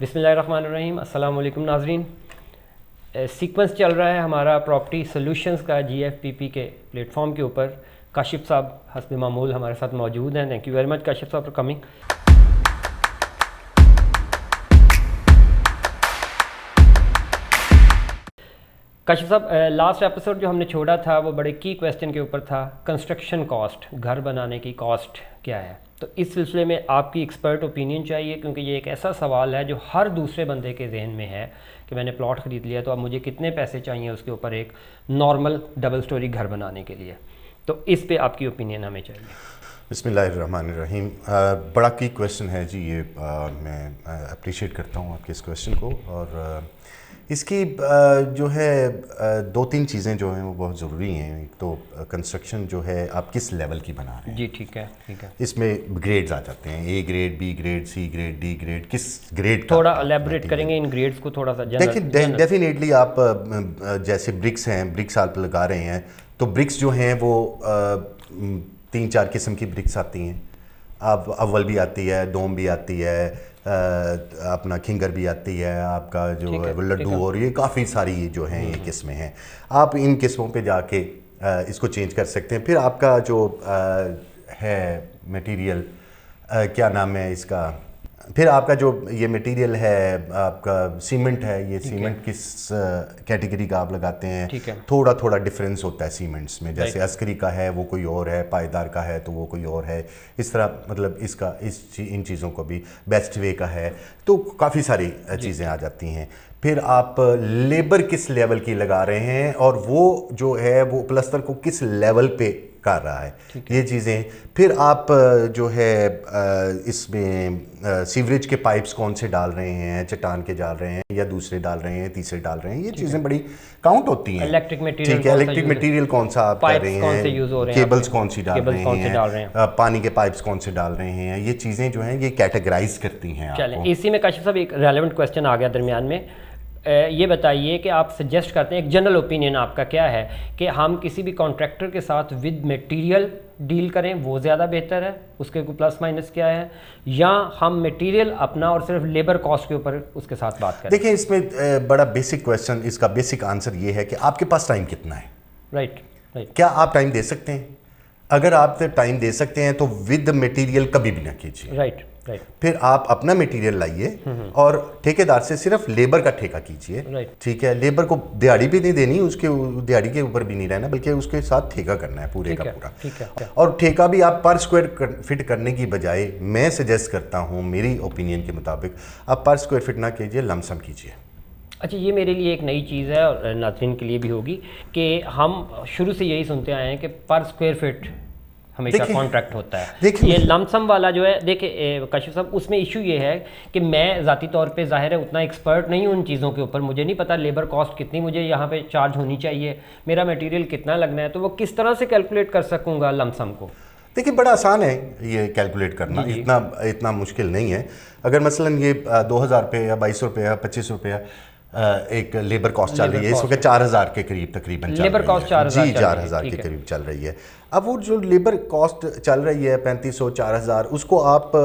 बिस्मिल्लाहिर्रहमानिर्रहीम। अस्सलाम वालेकुम नाज़रीन। सीक्वेंस चल रहा है हमारा प्रॉपर्टी सॉल्यूशंस का GFPP के प्लेटफॉर्म के ऊपर। काशिफ साहब हस्ब मामूल हमारे साथ मौजूद हैं। Thank you very much Kashif साहब फॉर कमिंग। काशिफ साहब, लास्ट एपिसोड जो हमने छोड़ा था वो बड़े की क्वेश्चन के ऊपर था, कंस्ट्रक्शन कॉस्ट, घर बनाने की कॉस्ट क्या है। तो इस सिलसिले में आपकी एक्सपर्ट ओपिनियन चाहिए, क्योंकि ये एक ऐसा सवाल है जो हर दूसरे बंदे के जहन में है कि मैंने प्लॉट ख़रीद लिया तो अब मुझे कितने पैसे चाहिए उसके ऊपर एक नॉर्मल डबल स्टोरी घर बनाने के लिए। तो इस पे आपकी ओपिनियन हमें चाहिए। बिस्मिल्लाहिर्रहमानिर्रहीम। बड़ा की क्वेश्चन है जी ये। मैं अप्रिशिएट करता हूँ आपके इस क्वेश्चन को। और इसकी जो है दो तीन चीज़ें जो हैं वो बहुत ज़रूरी हैं। एक तो कंस्ट्रक्शन जो है आप किस लेवल की बना रहे हैं। जी ठीक है, ठीक है। इसमें ग्रेड्स आ जाते हैं, A grade, B grade, C grade, D grade. किस ग्रेड थोड़ा एलेबोरेट करेंगे इन ग्रेड्स को थोड़ा सा। देखिए डेफिनेटली आप जैसे ब्रिक्स हैं, ब्रिक्स आप लगा रहे हैं तो ब्रिक्स जो हैं वो 3-4 किस्म की ब्रिक्स आती हैं। अब अव्वल भी आती है, दोम भी आती है, अपना खिंगर भी आती है, आपका जो है वो लड्डू, और ये काफ़ी सारी जो हैं ये किस्में हैं। आप इन किस्मों पे जाके इसको चेंज कर सकते हैं। फिर आपका जो है मटेरियल, क्या नाम है इसका, फिर आपका जो ये मटेरियल है आपका सीमेंट है, ये सीमेंट किस कैटेगरी का आप लगाते हैं, थोड़ा थोड़ा डिफरेंस होता है सीमेंट्स में। जैसे अस्करी का है वो कोई और है, पायदार का है तो वो कोई और है। इस तरह मतलब इसका इन चीज़ों को भी बेस्ट वे का है, तो काफ़ी सारी चीज़ें आ जाती हैं। फिर आप लेबर किस लेवल की लगा रहे हैं और वो जो है वो प्लस्तर को किस लेवल पे कर रहा है, ये चीज़ें। फिर आप जो है इसमें सीवरेज के पाइप्स कौन से डाल रहे हैं, चट्टान के डाल रहे हैं या दूसरे डाल रहे हैं, तीसरे डाल रहे हैं, ये चीज़ें बड़ी काउंट होती हैं। इलेक्ट्रिक मटेरियल, ठीक है, इलेक्ट्रिक मटेरियल कौन सा आप कर रहे हैं, केबल्स कौन सी डाल रहे हैं, पानी के पाइप्स कौन से डाल रहे हैं, ये चीज़ें जो हैं ये कैटेगराइज करती हैं। चलें, इसी में काशिफ साहब एक रेलेवेंट क्वेश्चन आ गया दरमियान में। ये बताइए कि आप सजेस्ट करते हैं, एक जनरल ओपिनियन आपका क्या है कि हम किसी भी कॉन्ट्रैक्टर के साथ विद मटेरियल डील करें, वो ज़्यादा बेहतर है, उसके कोई प्लस माइनस क्या है, या हम मटेरियल अपना और सिर्फ लेबर कॉस्ट के ऊपर उसके साथ बात करें। देखिए इसमें बड़ा बेसिक क्वेश्चन, इसका बेसिक आंसर ये है कि आपके पास टाइम कितना है। राइट। क्या आप टाइम दे सकते हैं? अगर आप टाइम दे सकते हैं तो विद मटेरियल कभी भी ना कीजिए। राइट। फिर आप अपना मटेरियल लाइए और ठेकेदार से सिर्फ लेबर का ठेका कीजिए। ठीक है, लेबर को दिहाड़ी भी नहीं देनी, उसके दिहाड़ी के ऊपर भी नहीं रहना, बल्कि उसके साथ ठेका करना है पूरे का पूरा। ठीक है। और ठेका भी आप पर स्क्वायर फीट करने की बजाय, मैं सजेस्ट करता हूँ मेरी ओपिनियन के मुताबिक, आप पर स्क्वायर फीट ना कीजिए, लमसम कीजिए। अच्छा, ये मेरे लिए एक नई चीज़ है और नाज़रीन के लिए भी होगी कि हम शुरू से यही सुनते आए हैं कि पर स्क्वायर फीट हमेशा कॉन्ट्रैक्ट होता है। ये लमसम वाला जो है, देखिए काशिफ साहब, उसमें इशू ये है कि मैं ज़ाती तौर पे ज़ाहिर है उतना एक्सपर्ट नहीं हूँ उन चीज़ों के ऊपर। मुझे नहीं पता लेबर कॉस्ट कितनी मुझे यहाँ पे चार्ज होनी चाहिए, मेरा मटेरियल कितना लगना है, तो वो किस तरह से कैलकुलेट कर सकूँगा लमसम को। देखिए बड़ा आसान है ये कैलकुलेट करना, इतना मुश्किल नहीं है। अगर मसलन ये 2000 रुपये या 2200 रुपये या 2500 रुपये एक लेबर कॉस्ट चल रही है, इस वक्त 4000 के करीब तकरीबन लेबर कॉस्ट 4000 के करीब चल रही है। अब वो जो लेबर कॉस्ट चल रही है 3500-4000, उसको आप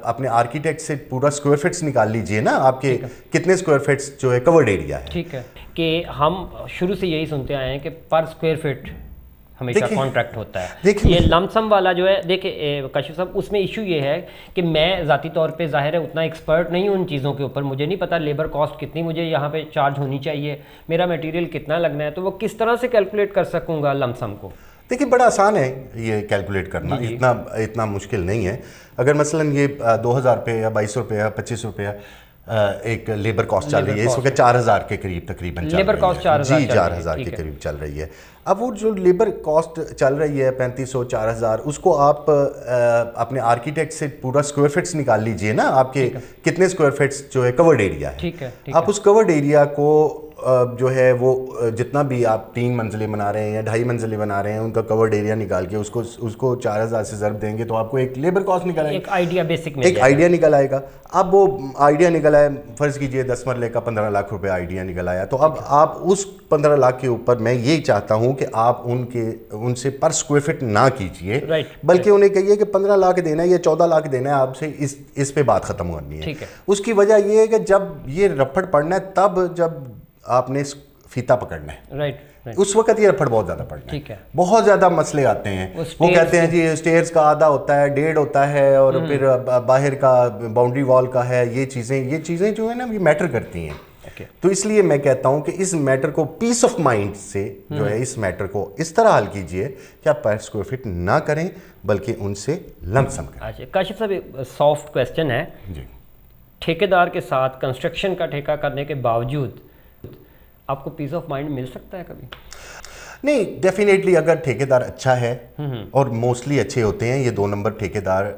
अपने आर्किटेक्ट से पूरा स्क्वायर फीट्स निकाल लीजिए ना, आपके कितने स्क्वायर फीट्स जो है कवर्ड एरिया है। ठीक है, कि हम शुरू से यही सुनते आए हैं कि पर स्क्वायर फीट हमेशा कॉन्ट्रैक्ट होता है। ये लमसम वाला जो है, देखिए काशिफ साहब, उसमें इशू ये है कि मैं ज़ाती तौर पे ज़ाहिर है उतना एक्सपर्ट नहीं हूँ उन चीज़ों के ऊपर। मुझे नहीं पता लेबर कॉस्ट कितनी मुझे यहाँ पे चार्ज होनी चाहिए, मेरा मटेरियल कितना लगना है, तो वो किस तरह से कैलकुलेट कर सकूँगा लमसम को। देखिए बड़ा आसान है ये कैलकुलेट करना, इतना मुश्किल नहीं है। अगर मसलन ये 2000 रुपये या 2200 रुपये या 2500 रुपये एक लेबर कॉस्ट चल रही है, इस वक्त 4000 के करीब तकरीबन लेबर कॉस्ट 4000 के करीब चल रही है। अब वो जो लेबर कॉस्ट चल रही है 3500-4000, उसको आप अपने आर्किटेक्ट से पूरा स्क्वायर फीट्स निकाल लीजिए ना, आपके कितने स्क्वायर फीट्स जो है कवर्ड एरिया है। ठीक है। आप उस कवर्ड एरिया को जो है वो जितना भी आप 3 मंजिलें बना रहे हैं या 2.5 मंजिलें बना रहे हैं, उनका कवर्ड एरिया निकाल के उसको 4000 से ज़रब देंगे तो आपको एक लेबर कॉस्ट निकल आएगा, एक आइडिया बेसिक में, एक आइडिया निकल आएगा। अब वो आइडिया निकल आया, फ़र्ज़ कीजिए 10 मरले का 15 लाख रुपए आइडिया निकल आया, तो अब आप उस 15 लाख के ऊपर मैं ये चाहता हूँ कि आप उनसे पर स्क्वायर फीट ना कीजिए, बल्कि उन्हें कहिए कि 15 लाख देना है या 14 लाख देना है, आपसे इस पे बात ख़त्म करनी है। उसकी वजह ये है कि जब ये रफड़ पड़ना है तब जब आपने फीता पकड़ना है, राइट, उस वक्त ये रफड़ बहुत ज़्यादा पड़ना है, बहुत ज़्यादा मसले आते हैं। वो कहते हैं जी स्टेयर्स का आधा होता है, 1.5 होता है, और फिर बाहर का बाउंड्री वॉल का है, ये चीज़ें जो है ना ये मैटर करती हैं। तो इसलिए मैं कहता हूं कि इस मैटर को पीस ऑफ माइंड से जो है इस मैटर को इस तरह हल कीजिए कि आप पर स्क्वायर फीट ना करें बल्कि उनसे लमसम करें। अच्छा काशिफ साहब, एक सॉफ्ट क्वेश्चन है जी, ठेकेदार के साथ कंस्ट्रक्शन का ठेका करने के बावजूद आपको पीस ऑफ माइंड मिल सकता है कभी? नहीं, डेफिनेटली अगर ठेकेदार अच्छा है, और मोस्टली अच्छे होते हैं, ये 2 नंबर ठेकेदार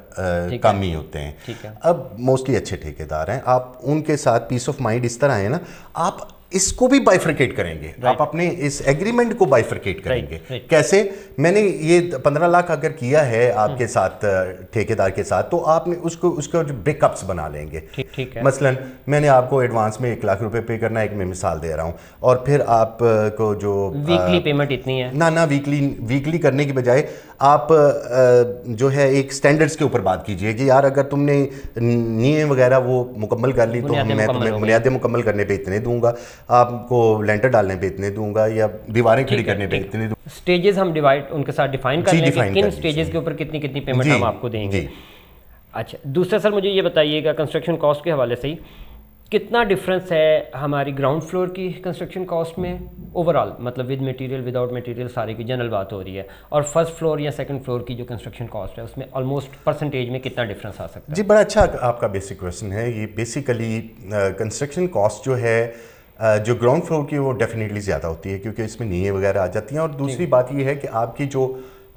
कम ही होते हैं। अब मोस्टली अच्छे ठेकेदार हैं, आप उनके साथ पीस ऑफ माइंड इस तरह है ना, आप इसको भी बाइफरकेट करेंगे, आप अपने इस एग्रीमेंट को बाइफरकेट करेंगे। कैसे? मैंने ये 15 लाख अगर किया है आपके साथ ठेकेदार के साथ, तो आपने उसको जो ब्रेकअप्स बना लेंगे। ठीक है। मसलन मैंने आपको एडवांस में 1 लाख रुपए पे करना है, एक मैं मिसाल दे रहा हूँ, और फिर आपको जो वीकली पेमेंट इतनी है ना वीकली करने की बजाय आप जो है एक स्टैंडर्ड्स के ऊपर बात कीजिए कि यार अगर तुमने नींव वगैरह वो मुकम्मल कर ली तो मैं तुम्हें बुनियादें मुकम्मल करने पे इतने दूंगा, आपको लेंटर डालने पे इतने दूंगा, या दीवारें खड़ी करने पे इतने दूंगा। स्टेजेस हम उनके साथ डिफाइन कर लेंगे, किन स्टेजेस के ऊपर कितनी पेमेंट हम आपको देंगे। अच्छा, दूसरा सर मुझे ये बताइएगा कंस्ट्रक्शन कॉस्ट के हवाले से ही कितना डिफरेंस है हमारी ग्राउंड फ्लोर की कंस्ट्रक्शन कॉस्ट में ओवरऑल, मतलब विद मटेरियल विदाउट मटेरियल सारी की जनरल बात हो रही है, और फर्स्ट फ्लोर या सेकंड फ्लोर की जो कंस्ट्रक्शन कॉस्ट है उसमें ऑलमोस्ट परसेंटेज में कितना डिफरेंस आ सकता है? जी, बड़ा अच्छा आपका बेसिक क्वेश्चन है ये। बेसिकली कंस्ट्रक्शन कॉस्ट जो है जो ग्राउंड फ्लोर की वो डेफिनेटली ज़्यादा होती है, क्योंकि इसमें नींवें वगैरह आ जाती हैं, और दूसरी बात ये है कि आपकी जो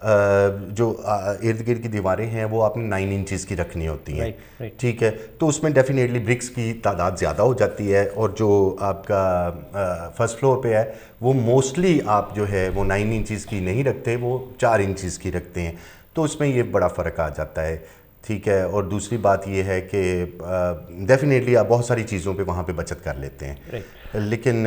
इर्द गिर्द की दीवारें हैं वो आपने 9 इंचज़ की रखनी होती हैं, ठीक है, तो उसमें डेफिनेटली ब्रिक्स की तादाद ज़्यादा हो जाती है, और जो आपका फर्स्ट फ्लोर पे है वो मोस्टली आप जो है वो 9 इंचज़ की नहीं रखते, वो 4 इंचज़ की रखते हैं, तो उसमें ये बड़ा फ़र्क आ जाता है, ठीक है। और दूसरी बात ये है कि डेफिनेटली आप बहुत सारी चीज़ों पे वहाँ पे बचत कर लेते हैं, लेकिन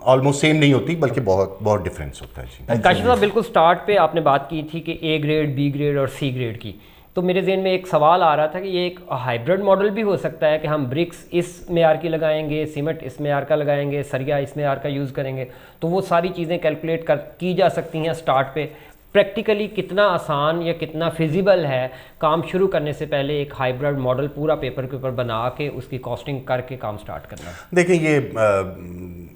ऑलमोस्ट सेम नहीं होती, बल्कि बहुत डिफरेंस होता है। काशिफ साहब, बिल्कुल स्टार्ट पे आपने बात की थी कि A ग्रेड, B ग्रेड और C ग्रेड की, तो मेरे जहन में एक सवाल आ रहा था कि ये एक हाइब्रिड मॉडल भी हो सकता है कि हम ब्रिक्स इस मेयार की लगाएंगे, सीमेंट इस मेयार का लगाएंगे, सरिया इस मेयार का यूज़ करेंगे, तो वो सारी चीज़ें कैलकुलेट की जा सकती हैं स्टार्ट पे। प्रैक्टिकली कितना आसान या कितना फिजिबल है काम शुरू करने से पहले एक हाइब्रिड मॉडल पूरा पेपर के ऊपर बना के उसकी कॉस्टिंग करके काम स्टार्ट करना? देखिए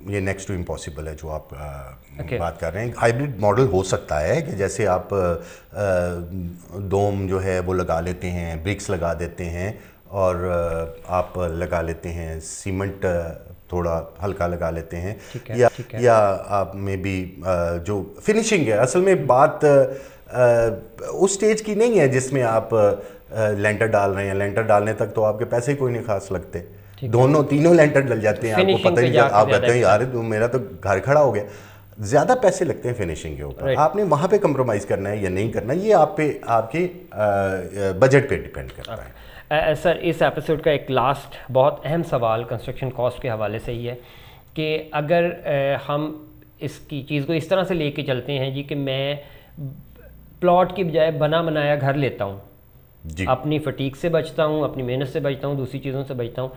ये नेक्स्ट टू इम्पॉसिबल है जो आप बात कर रहे हैं। हाइब्रिड मॉडल हो सकता है कि जैसे आप डोम जो है वो लगा लेते हैं, ब्रिक्स लगा देते हैं, और आप लगा लेते हैं सीमेंट थोड़ा हल्का लगा लेते हैं, या आप में भी जो फिनिशिंग है, असल में बात उस स्टेज की नहीं है जिसमें आप लेंटर डाल रहे हैं। लेंटर डालने तक तो आपके पैसे कोई नहीं खास लगते, तीनों लेंटर डल जाते हैं, आपको पता ही नहीं, आप कहते हैं यार मेरा तो घर खड़ा हो गया। ज़्यादा पैसे लगते हैं फिनिशिंग के ऊपर, आपने वहाँ पे कंप्रोमाइज़ करना है या नहीं करना, ये आपके बजट पे डिपेंड करता है। सर, इस एपिसोड का एक लास्ट बहुत अहम सवाल कंस्ट्रक्शन कॉस्ट के हवाले से ही है कि अगर हम इसकी चीज़ को इस तरह से लेके चलते हैं जी कि मैं प्लॉट की बजाय बना बनाया घर लेता हूँ, अपनी फटीक से बचता हूँ, अपनी मेहनत से बचता हूँ, दूसरी चीज़ों से बचता हूँ,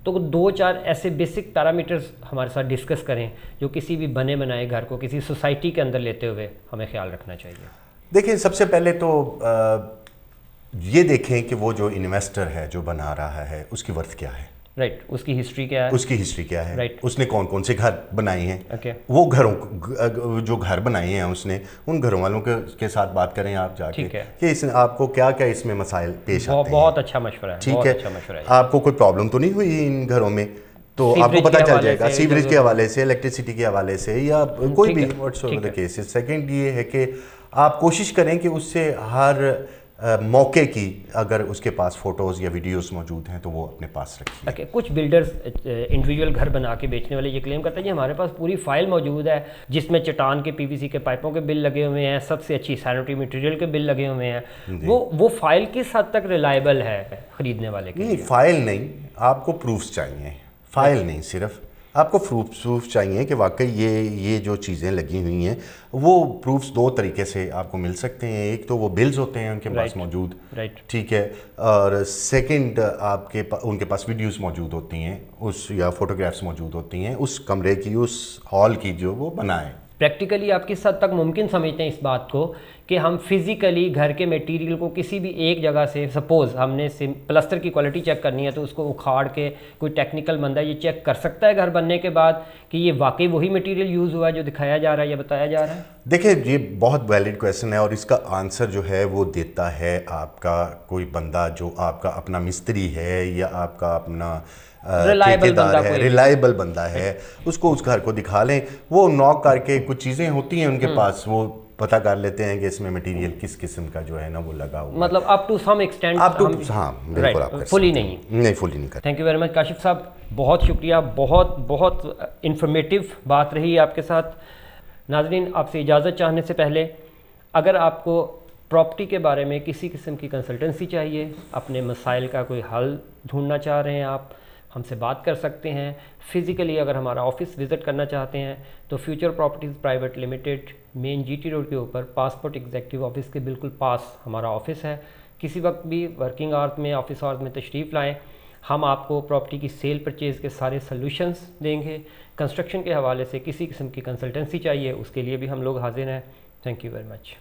तो 2-4 ऐसे बेसिक पैरामीटर्स हमारे साथ डिस्कस करें जो किसी भी बने बनाए घर को किसी सोसाइटी के अंदर लेते हुए हमें ख्याल रखना चाहिए। देखिए, सबसे पहले तो ये देखें कि वो जो इन्वेस्टर है जो बना रहा है उसकी वर्थ क्या है, उसकी हिस्ट्री क्या है, उसने कौन कौन से घर बनाए हैं, वो जो घर बनाए हैं उसने, उन घरों वालों के साथ बात करें आप जाके कि इसने आपको क्या क्या इसमें मसाइल पेश आते हैं। बहुत अच्छा मशवरा है, ठीक है। आपको कोई प्रॉब्लम तो नहीं हुई इन घरों में, तो आपको पता चल जाएगा सीवरेज के हवाले से, इलेक्ट्रिसिटी के हवाले से, या कोई भी व्हाट्सएवर केसेस। सेकंड ये है कि आप कोशिश करें कि उससे हर मौके की अगर उसके पास फ़ोटोज़ या वीडियोस मौजूद हैं तो वो अपने पास रखिए। Okay, कुछ बिल्डर्स इंडिविजुअल घर बना के बेचने वाले ये क्लेम करते हैं कि हमारे पास पूरी फाइल मौजूद है जिसमें चट्टान के पीवीसी के पाइपों के बिल लगे हुए हैं, सबसे अच्छी सैनिटरी मटेरियल के बिल लगे हुए हैं। वो फाइल किस हद तक रिलायबल है ख़रीदने वाले के लिए? नहीं, फाइल नहीं, आपको प्रूफ्स चाहिए। फाइल नहीं, सिर्फ आपको प्रूफ चाहिए कि वाकई ये जो चीज़ें लगी हुई हैं वो प्रूफ्स दो तरीके से आपको मिल सकते हैं। एक तो वो बिल्स होते हैं उनके पास मौजूद, ठीक है, और सेकंड उनके पास वीडियोस मौजूद होती हैं उस, या फोटोग्राफ्स मौजूद होती हैं उस कमरे की, उस हॉल की जो वो बनाए। प्रैक्टिकली आप किस हद तक मुमकिन समझते हैं इस बात को कि हम फिज़िकली घर के मटेरियल को किसी भी एक जगह से, सपोज़ हमने प्लास्टर की क्वालिटी चेक करनी है तो उसको उखाड़ के कोई टेक्निकल बंदा ये चेक कर सकता है घर बनने के बाद कि ये वाकई वही मटेरियल यूज़ हुआ है जो दिखाया जा रहा है या बताया जा रहा है? देखिए, ये बहुत वैलिड क्वेश्चन है और इसका आंसर जो है वो देता है आपका कोई बंदा जो आपका अपना मिस्त्री है या आपका अपना ठेकेदार है, रिलायबल बंदा है। उसको उस घर को दिखा लें, वो नॉक करके कुछ चीज़ें होती हैं उनके पास, वो पता कर लेते हैं कि इसमें मटेरियल किस किस्म का जो है ना वो लगा हुआ, मतलब अप टू सम एक्सटेंट, हाँ बिल्कुल, आप फुली नहीं फुली नहीं कर। Thank you very much Kashif साहब, बहुत शुक्रिया, बहुत इंफॉर्मेटिव बात रही आपके साथ। नाज़रीन, आपसे इजाज़त चाहने से पहले अगर आपको प्रॉपर्टी के बारे में किसी किस्म की कंसल्टेंसी चाहिए, अपने मसाइल का कोई हल ढूंढना चाह रहे हैं, आप हमसे बात कर सकते हैं। फ़िज़िकली अगर हमारा ऑफिस विज़िट करना चाहते हैं तो future properties private limited, main GT road के ऊपर पासपोर्ट एग्जीक्यूटिव ऑफिस के बिल्कुल पास हमारा ऑफिस है। किसी वक्त भी वर्किंग आवर्स में, ऑफिस आवर्स में तशरीफ़ लाएँ, हम आपको प्रॉपर्टी की सेल परचेज़ के सारे सॉल्यूशंस देंगे। कंस्ट्रक्शन के हवाले से किसी किस्म की कंसल्टेंसी चाहिए उसके लिए भी हम लोग हाजिर हैं। Thank you very much.